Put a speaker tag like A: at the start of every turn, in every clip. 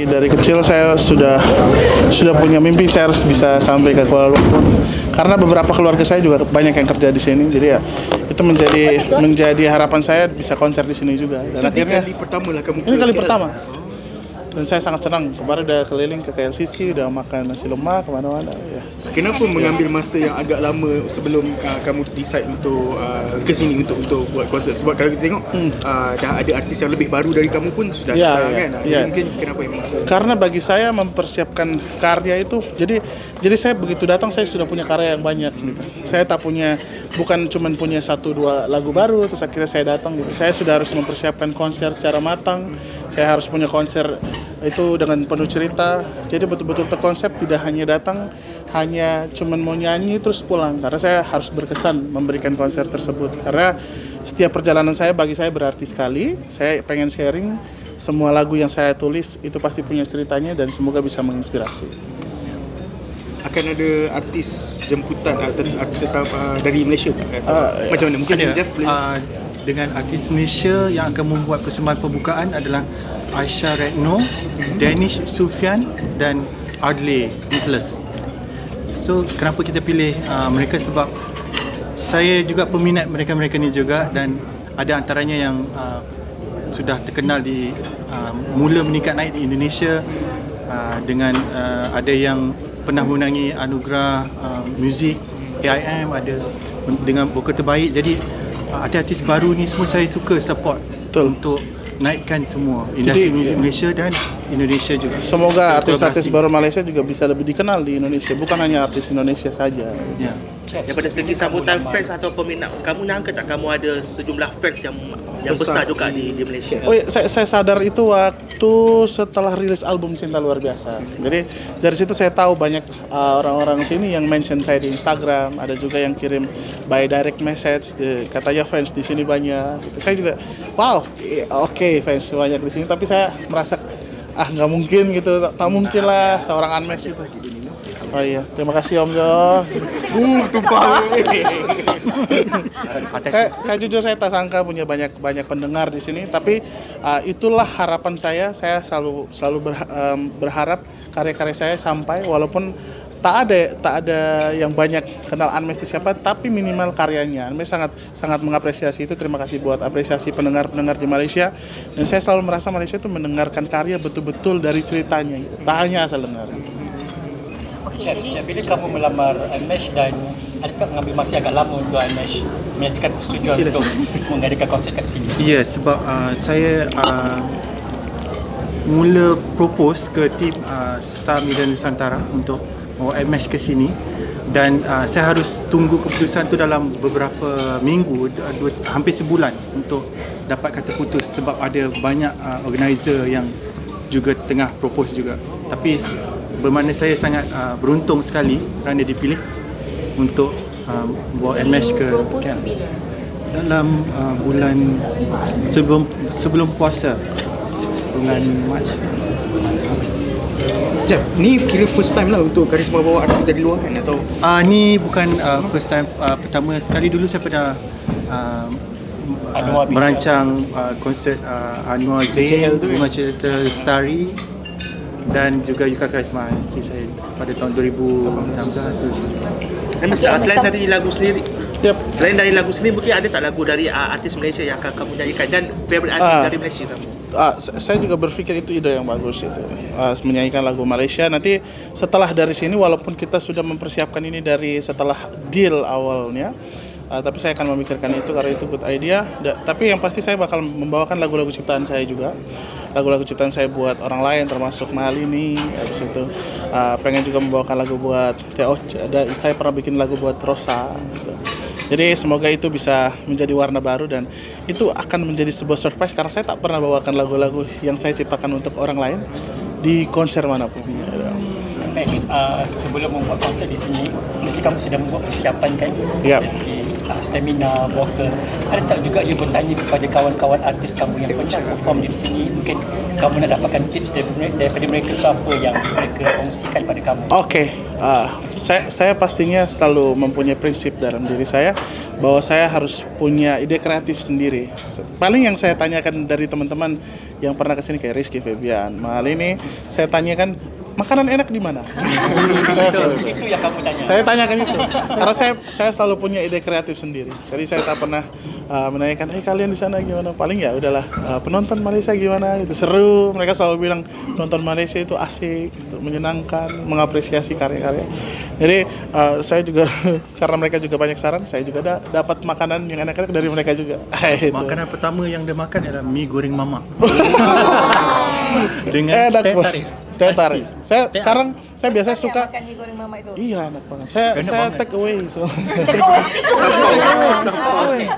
A: Dari kecil saya sudah punya mimpi saya harus bisa sampai ke Kuala Lumpur. Karena beberapa keluarga saya juga banyak yang kerja di sini. Jadi ya itu menjadi harapan saya bisa konser di sini juga. Dan akhirnya
B: kali pertama lah kamu
A: ini kali pertama. Dan saya sangat senang, kemarin udah keliling ke KLCC, udah makan nasi lemak kemana-mana ya.
B: Kenapa mengambil masa yang agak lama sebelum kamu decide untuk ke sini untuk buat konsert? Sebab kalau kita tengok dah ada artis yang lebih baru dari kamu pun sudah datang kan. Mungkin kenapa yang masa?
A: Karena bagi saya mempersiapkan karya itu, jadi saya begitu datang saya sudah punya karya yang banyak gitu. Saya tak punya, bukan cuma punya 1-2 lagu baru terus akhirnya saya datang gitu. Saya sudah harus mempersiapkan konser secara matang. Saya harus punya konser itu dengan penuh cerita. Jadi betul-betul terkonsep, tidak hanya datang hanya cuman mau nyanyi terus pulang. Karena saya harus berkesan memberikan konser tersebut. Karena setiap perjalanan saya bagi saya berarti sekali. Saya pengen sharing semua lagu yang saya tulis itu pasti punya ceritanya dan semoga bisa menginspirasi.
B: Akan ada artis jemputan tetap dari Malaysia macam mana? Mungkin
C: ada,
B: Jeff
C: dengan artis Malaysia yang akan membuat persembahan pembukaan adalah Aisyah Retno, Danish Sufian dan Adley Nicholas. So kenapa kita pilih mereka? Sebab saya juga peminat mereka-mereka ni juga, dan ada antaranya yang sudah terkenal di mula meningkat naik di Indonesia, dengan ada yang pernah menangi anugerah muzik AIM, ada dengan vokal terbaik. Jadi artis baru ni semua saya suka support.
A: Betul.
C: Untuk naikkan semua industri muzik Malaysia dan Indonesia juga.
A: Semoga artis-artis baru Malaysia juga bisa lebih dikenal di Indonesia, bukan hanya artis Indonesia saja.
C: Ya.
D: Daripada segi sambutan fans atau peminat, kamu nyangka tak kamu ada sejumlah fans yang besar juga di Malaysia?
A: Oh iya, saya sadar itu waktu setelah rilis album Cinta Luar Biasa. Jadi dari situ saya tahu banyak orang-orang sini yang mention saya di Instagram, ada juga yang kirim by direct message, katanya fans di sini banyak. Gitu. Saya juga, wow, oke, fans banyak di sini. Tapi saya merasa nggak mungkin gitu, tak mungkin lah seorang Unmesh itu. Oh iya, terima kasih Om Jo.
B: tumpah.
A: Saya jujur saya tak sangka punya banyak pendengar di sini, tapi itulah harapan saya. Saya selalu berharap karya-karya saya sampai, walaupun tak ada yang banyak kenal Unmesh itu siapa, tapi minimal karyanya. Unmesh sangat mengapresiasi itu. Terima kasih buat apresiasi pendengar di Malaysia. Dan saya selalu merasa Malaysia itu mendengarkan karya betul-betul dari ceritanya, tak hanya asal dengar.
E: Sejak bila kamu melamar Unmesh, dan adakah mengambil masa agak lama untuk Unmesh menyatakan persetujuan untuk mengadakan konsert kat sini?
C: Ya, sebab saya mula propose ke tim Star Media Nusantara untuk bawa Unmesh ke sini, dan saya harus tunggu keputusan tu dalam beberapa minggu, hampir sebulan untuk dapat kata putus, sebab ada banyak organizer yang juga tengah propose juga. Tapi bermakna saya sangat beruntung sekali kerana dipilih untuk bawa Unmesh ke dalam bulan sebelum puasa, bulan Mac.
B: Jeff, ni kira first time lah untuk Karisma bawa artis dari luar kan, atau?
C: Ni bukan first time, pertama sekali. Dulu saya pernah merancang konsert Anwar Zain, Rumah Cerita Lestari, dan juga Yuka Karisma, isteri saya, pada tahun 2016.
D: Selain dari lagu sendiri, selain dari lagu sendiri, mungkin ada tak lagu dari artis Malaysia yang akan kamu nyanyikan, dan favorite artis dari Malaysia kamu?
A: Saya juga berpikir itu ide yang bagus itu, menyanyikan lagu Malaysia. Nanti setelah dari sini, walaupun kita sudah mempersiapkan ini dari setelah deal awalnya, tapi saya akan memikirkan itu karena itu good idea. Tapi yang pasti saya bakal membawakan lagu-lagu ciptaan saya juga, lagu-lagu ciptaan saya buat orang lain termasuk Malini. Habis itu pengen juga membawakan lagu buat Teo. Saya pernah bikin lagu buat Rosa gitu. Jadi semoga itu bisa menjadi warna baru, dan itu akan menjadi sebuah surprise karena saya tak pernah bawakan lagu-lagu yang saya ciptakan untuk orang lain di konser manapun.
E: Sebelum membuat konser di sini, mesti kamu sudah membuat persiapan kan?
A: Yep.
E: Dari segi stamina vokal. Ada tak juga you bertanya kepada kawan-kawan artis kamu yang pernah perform di sini, mungkin kamu nak dapatkan tips daripada mereka, apa yang mereka kongsikan pada kamu?
A: Oke, saya pastinya selalu mempunyai prinsip dalam diri saya bahwa saya harus punya ide kreatif sendiri. Paling yang saya tanyakan dari teman-teman yang pernah kesini kayak Rizky Febian, mahal ini saya tanyakan makanan enak di mana?
E: Itu yang kamu tanya.
A: Saya tanyakan itu karena saya selalu punya ide kreatif sendiri. Jadi saya tak pernah menanyakan, kalian di sana gimana? Paling ya udahlah, penonton Malaysia gimana? Itu seru. Mereka selalu bilang nonton Malaysia itu asik, gitu, menyenangkan, mengapresiasi karya-karya. Jadi saya juga karena mereka juga banyak saran, saya juga dapat makanan yang enak-enak dari mereka juga.
C: Makanan pertama yang dia makan adalah mi goreng mama. Dengan
A: Enak
C: teh
A: banget.
C: tarik.
A: Teh tarik. Saya
C: Teh
A: sekarang saya biasa suka
F: makan mie goreng mama itu.
A: iya enak banget. Saya take away so.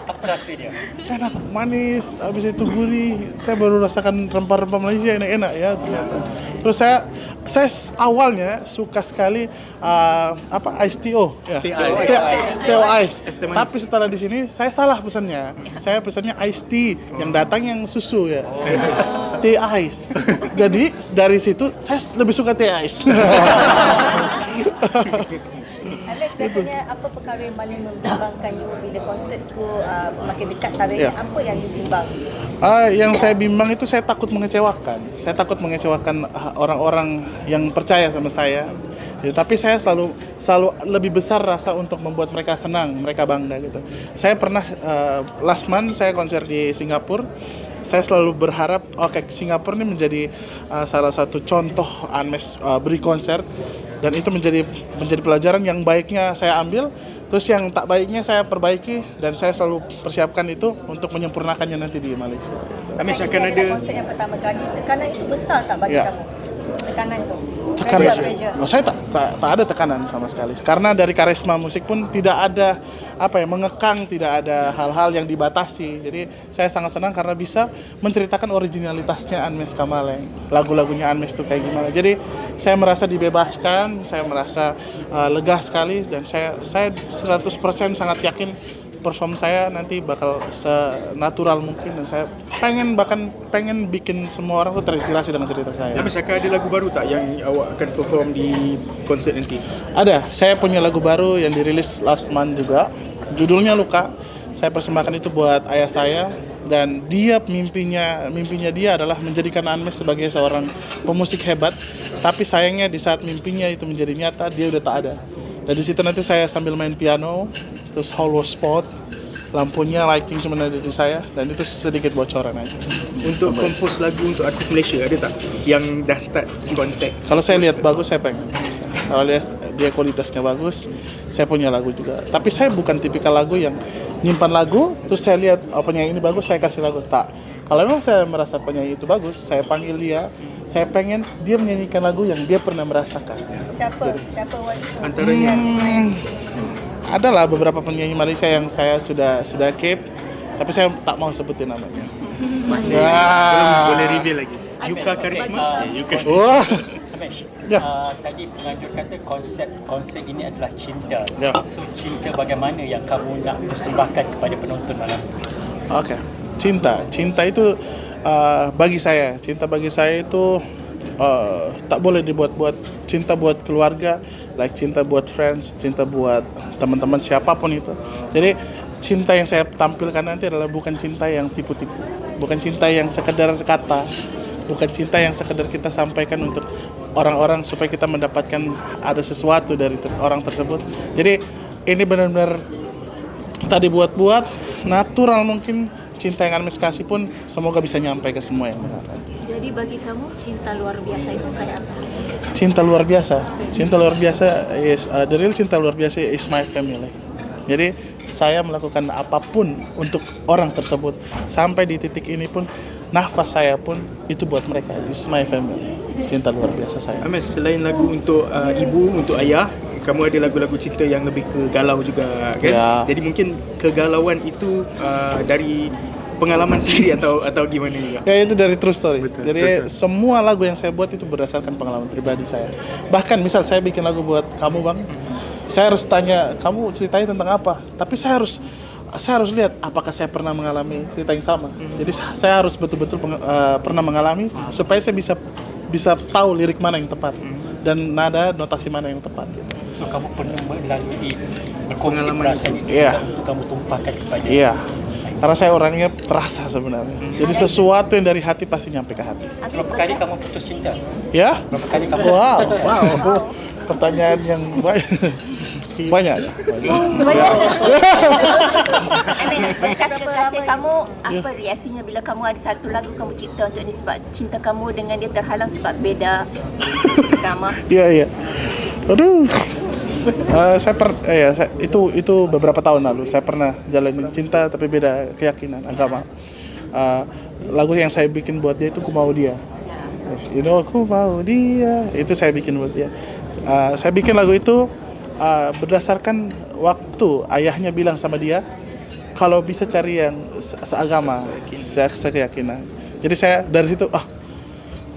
E: Apa rasa dia?
A: Enak, manis, habis itu gurih. Saya baru rasakan rempah-rempah Malaysia enak-enak ya ternyata. Terus saya awalnya suka sekali iced tea Teo Ice. Tapi setelah di sini saya salah pesannya. Saya pesannya iced tea yang datang yang susu ya. Teh ice. Jadi dari situ saya lebih suka teh ice.
F: Alex, biasanya apa perkara yang paling membimbangkan you bila konsert tu makin dekat tarikh?
A: Ya.
F: Apa yang you bimbang?
A: Yang saya bimbang itu saya takut mengecewakan. Saya takut mengecewakan orang-orang yang percaya sama saya. Ya, tapi saya selalu lebih besar rasa untuk membuat mereka senang, mereka bangga gitu. Saya pernah last month saya konser di Singapura. Saya selalu berharap Singapura ini menjadi salah satu contoh Unmesh beri konser, dan itu menjadi pelajaran yang baiknya saya ambil, terus yang tak baiknya saya perbaiki, dan saya selalu persiapkan itu untuk menyempurnakannya nanti di Malaysia.
B: Unmesh
F: Ini
B: akan ada
F: adalah konsert yang pertama kali. Tekanan itu besar tak bagi
A: Ya.
F: kamu? Tekanan tu.
A: Tekanan.
F: Pressure.
A: Oh, saya tak ada tekanan sama sekali. Karena dari karisma musik pun tidak ada mengekang, tidak ada hal-hal yang dibatasi. Jadi saya sangat senang karena bisa menceritakan originalitasnya Unmesh Kamaleng. Lagu-lagunya Unmesh itu kayak gimana. Jadi saya merasa dibebaskan, saya merasa lega sekali, dan saya 100% sangat yakin perform saya nanti bakal senatural mungkin, dan saya pengen bikin semua orang tuh terinspirasi dengan cerita saya.
B: Unmesh akan ada lagu baru tak yang awak akan perform di konsert nanti?
A: Ada, saya punya lagu baru yang dirilis last month juga. Judulnya Luka. Saya persembahkan itu buat ayah saya, dan dia mimpinya dia adalah menjadikan Unmesh sebagai seorang pemusik hebat. Tapi sayangnya di saat mimpinya itu menjadi nyata, dia udah tak ada. Dan di situ nanti saya sambil main piano, terus hollow spot, lampunya lighting cuma ada di saya, dan itu sedikit bocoran aja.
B: Untuk kompos lagu untuk artis Malaysia ada tak yang dah start kontak?
A: Kalau saya lihat bagus, saya pengen. Kalau lihat dia kualitasnya bagus, saya punya lagu juga. Tapi saya bukan tipikal lagu yang nyimpan lagu, terus saya lihat penyanyi ini bagus, saya kasih lagu. Tak. Kalau memang saya merasa penyanyi itu bagus, saya panggil dia. Saya pengen dia menyanyikan lagu yang dia pernah merasakan.
F: Siapa waktu
B: Antaranya
A: Adalah beberapa penyanyi Malaysia yang saya sudah keep, tapi saya tak mau sebutin namanya.
B: masih
A: Ya.
B: belum boleh reveal lagi.
E: Unmesh,
B: Yuka Karisma. Yuka.
A: Wah.
E: Unmesh,
A: Ya.
E: tadi penganjur kata konsep ini adalah cinta.
A: Ya.
E: So cinta bagaimana yang kamu nak persembahkan kepada penonton malam ini?
A: Oke. Cinta itu bagi saya itu tak boleh dibuat-buat. Cinta buat keluarga, cinta buat friends, cinta buat teman-teman siapapun itu. Jadi cinta yang saya tampilkan nanti adalah bukan cinta yang tipu-tipu, bukan cinta yang sekedar kata, bukan cinta yang sekedar kita sampaikan untuk orang-orang supaya kita mendapatkan ada sesuatu dari orang tersebut. Jadi ini benar-benar tak dibuat-buat, natural mungkin. Cinta yang Unmesh kasih pun semoga bisa nyampe ke semua yang benar.
G: Jadi bagi kamu cinta luar biasa itu kayak apa?
A: Cinta luar biasa is the real cinta luar biasa is my family. Jadi saya melakukan apapun untuk orang tersebut, sampai di titik ini pun nafas saya pun itu buat mereka. Is my family. Cinta luar biasa saya.
B: Unmesh, selain lagu untuk ibu, untuk ayah, kamu ada lagu-lagu cinta yang lebih ke galau juga kan?
A: Ya.
B: Jadi mungkin kegalauan itu dari pengalaman sendiri atau gimana juga?
A: Ya, itu dari true story.
C: Betul,
A: Jadi
C: true story.
A: semua lagu yang saya buat itu berdasarkan pengalaman pribadi saya. Bahkan misal saya bikin lagu buat kamu, Bang, saya harus tanya kamu ceritanya tentang apa, tapi saya harus saya harus lihat apakah saya pernah mengalami cerita yang sama. Jadi saya harus betul-betul pernah mengalami supaya saya bisa tahu lirik mana yang tepat dan nada notasi mana yang tepat gitu.
E: So kamu pernah melalui berkongsi perasaan itu
A: Iya.
E: untuk kamu tumpahkan kepada
A: Iya. Karena saya orangnya terasa sebenarnya. Jadi sesuatu yang dari hati pasti nyampe ke hati.
E: Berapa kali kamu putus cinta?
A: Ya?
E: Berapa kali kamu
A: Wow. Pertanyaan yang banyak.
F: Bekas kekasih kamu, apa reaksinya bila kamu ada satu lagu kamu cipta untuk dia sebab cinta kamu dengan dia terhalang sebab beda agama?
A: Iya. Aduh. Itu beberapa tahun lalu saya pernah jalanin cinta tapi beda keyakinan agama. Lagu yang saya bikin buat dia itu Ku Mau Dia. You know, aku mau dia. Itu saya bikin buat dia. Saya bikin lagu itu berdasarkan waktu ayahnya bilang sama dia kalau bisa cari yang seagama, sekeyakinan. Jadi saya dari situ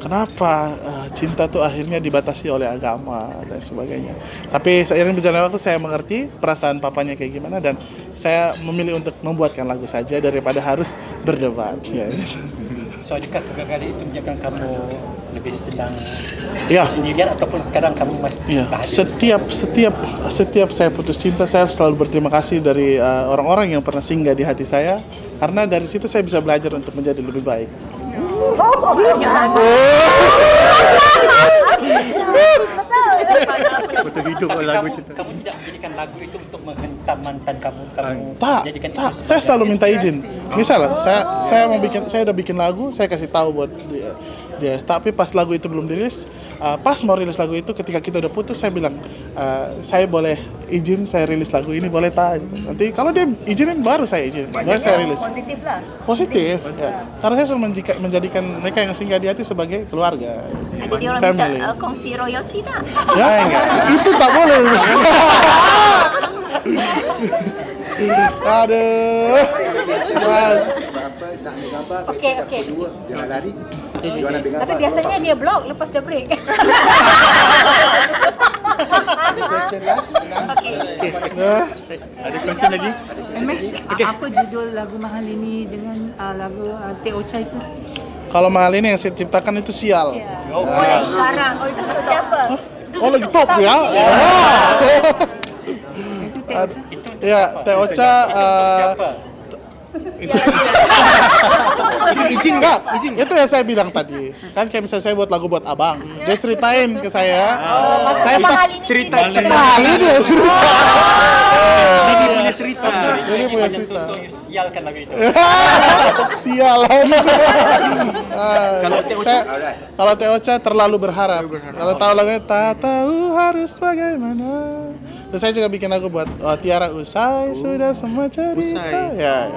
A: kenapa cinta tuh akhirnya dibatasi oleh agama dan sebagainya. Tapi seiring berjalannya waktu saya mengerti perasaan papanya kayak gimana dan saya memilih untuk membuatkan lagu saja daripada harus berdebat. Ya.
E: So adakah kegagalan itu menyebabkan kamu lebih senang
A: Ya.
E: sendirian ataupun sekarang kamu masih
A: Iya,
E: bahagia?
A: setiap saya putus cinta saya selalu berterima kasih dari orang-orang yang pernah singgah di hati saya karena dari situ saya bisa belajar untuk menjadi lebih baik.
C: Betul hidup
E: Tapi
C: lagu
E: kamu,
C: cinta.
E: kamu tidak menjadikan lagu itu untuk menghentam mantan kamu
A: Tak.
E: jadikan itu
A: Saya
E: sebagai
A: selalu minta izin.
E: inspirasi.
A: Misal saya udah bikin lagu, saya kasih tahu buat dia. Tapi pas lagu itu belum dirilis, pas mau rilis lagu itu ketika kita udah putus saya bilang saya boleh izin saya rilis lagu ini boleh tak? Nanti kalau dia izinin baru saya izin, baru saya rilis.
F: Positif lah.
A: Positif. Ya. Karena saya selalu menjadikan mereka yang singgah di hati sebagai keluarga.
F: Ada dia orang minta
A: Family.
F: kongsi royalti tak?
A: Ya, itu tak boleh. Aduh.
H: Apa nak ambil gambar
G: Okey,
H: kita
G: okey.
H: berdua jangan lari dia nak ambil gambar
G: Tapi biasanya dia blog lepas dah break.
H: ada question last senang
C: Ada question lagi?
I: Apa judul lagu Mahal ini dengan lagu Teh Ocha itu?
A: Kalau mahal ini yang saya ciptakan itu sial.
F: Oh, yang sekarang. Oh, itu untuk siapa?
A: Oh lagi top ya.
I: Itu Teh Ocha.
A: Ya, Teh Ocha.
E: Siapa?
A: Izin nggak? Itu yang saya bilang tadi. Kan kayak misalnya saya buat lagu buat abang, dia ceritain ke saya. Saya
F: Mahal ini
C: cerita
A: mahal ini.
C: Ini punya cerita.
A: Ini punya cerita.
E: So, sialkan lagu itu.
A: Sial.
H: Alright.
A: Kalau Teh Ocha terlalu berharap. Kalau tahu lagunya tak tahu harus bagaimana. Terus saya juga bikin lagu buat Tiara Usai sudah semua cerita.
B: Usai.
A: Ya.